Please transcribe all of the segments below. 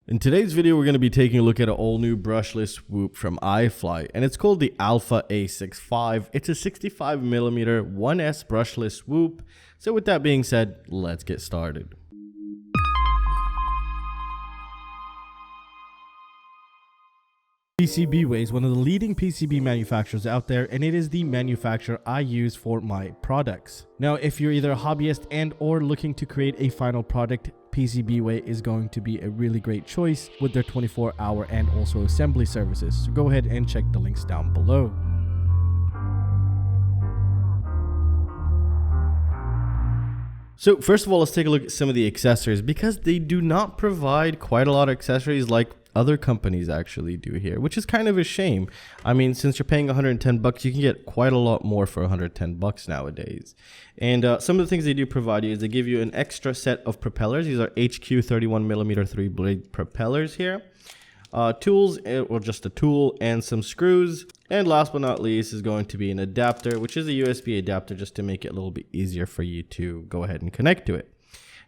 In today's video, we're going to be taking a look at an all-new brushless swoop from Iflight, and it's called the Alpha a65. It's a 65mm 1S brushless swoop. So with that being said, let's get started. PCBWay is one of the leading PCB manufacturers out there, and it is the manufacturer I use for my products. Now, if you're either a hobbyist and or looking to create a final product, PCBWay is going to be a really great choice with their 24-hour and also assembly services. So go ahead and check the links down below. So first of all, let's take a look at some of the accessories, because they do not provide quite a lot of accessories like other companies actually do here, which is kind of a shame. I mean, since you're paying 110 bucks, you can get quite a lot more for 110 bucks nowadays. And some of the things they do provide you is they give you an extra set of propellers. These are HQ 31mm 3-blade propellers here. Tools, or just a tool, and some screws. And last but not least is going to be an adapter, which is a USB adapter, just to make it a little bit easier for you to go ahead and connect to it.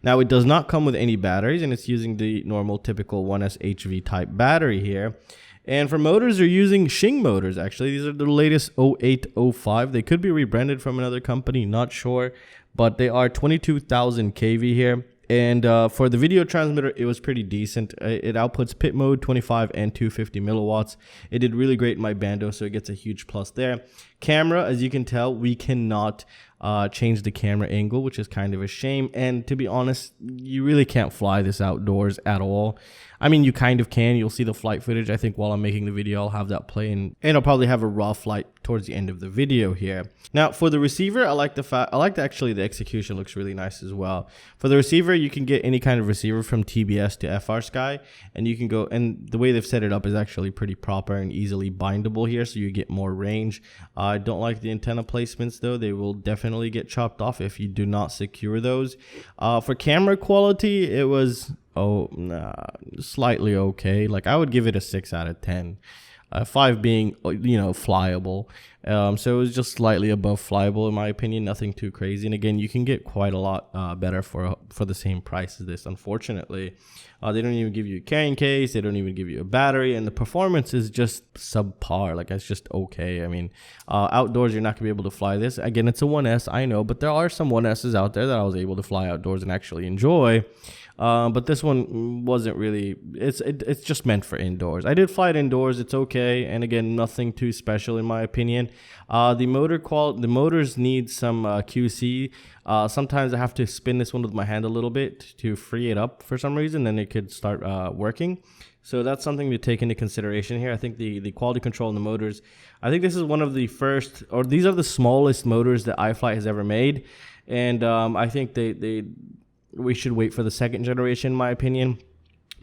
Now, it does not come with any batteries, and it's using the normal typical 1S HV type battery here. And for motors, they're using Xing motors, actually. These are the latest 0805. They could be rebranded from another company, not sure. But they are 22,000 kV here. And for the video transmitter, it was pretty decent. It outputs pit mode 25 and 250 milliwatts. It did really great in my bando, so it gets a huge plus there. Camera, as you can tell, we cannot change the camera angle, which is kind of a shame. And to be honest, you really can't fly this outdoors at all. I mean, you kind of can. You'll see the flight footage. I think while I'm making the video, I'll have that play, and I'll probably have a raw flight towards the end of the video here. Now, for the receiver, I like actually the execution looks really nice as well. For the receiver, you can get any kind of receiver from TBS to FrSky, and you can go, and the way they've set it up is actually pretty proper and easily bindable here, so you get more range. I don't like the antenna placements though. They will definitely get chopped off if you do not secure those. For camera quality, it was slightly okay. Like, I would give it a 6 out of 10. 5 being, flyable. So it was just slightly above flyable in my opinion, nothing too crazy. And again, you can get quite a lot better for the same price as this, unfortunately. They don't even give you a carrying case, they don't even give you a battery, and the performance is just subpar. Like, it's just okay. I mean, outdoors, you're not gonna be able to fly this. Again, it's a 1S, I know, but there are some 1Ss out there that I was able to fly outdoors and actually enjoy. But this one wasn't really, it's just meant for indoors. I did fly it indoors, it's okay, and again, nothing too special in my opinion. The motors need some QC. Sometimes I have to spin this one with my hand a little bit to free it up for some reason, then it could start working. So that's something to take into consideration here. I think the quality control in the motors, I think this is one of the first, or these are the smallest motors that Iflight has ever made. And I think we should wait for the second generation, in my opinion.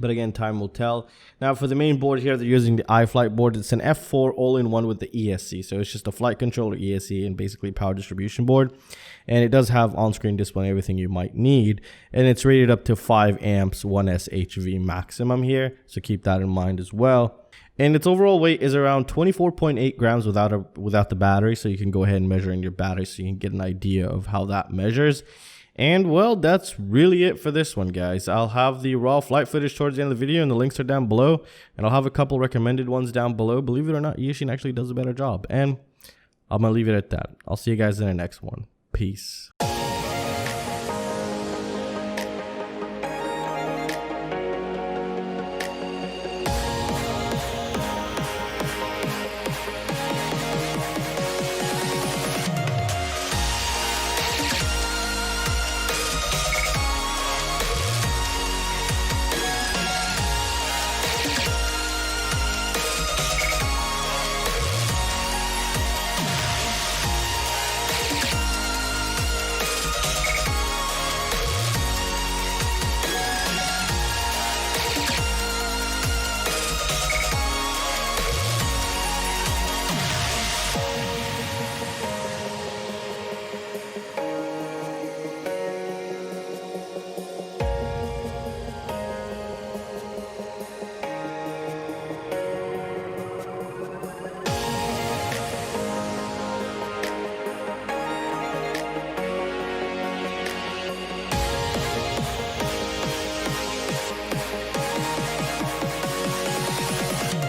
But again, time will tell. Now, for the main board here, they're using the Iflight board. It's an F4 all-in-one with the ESC. So it's just a flight controller, ESC, and basically power distribution board. And it does have on-screen display and everything you might need. And it's rated up to 5 amps, 1S HV maximum here. So keep that in mind as well. And its overall weight is around 24.8 grams without the battery. So you can go ahead and measure in your battery so you can get an idea of how that measures. And well, that's really it for this one, guys. I'll have the raw flight footage towards the end of the video, and the links are down below. And I'll have a couple recommended ones down below. Believe it or not, Yashin actually does a better job. And I'm going to leave it at that. I'll see you guys in the next one. Peace.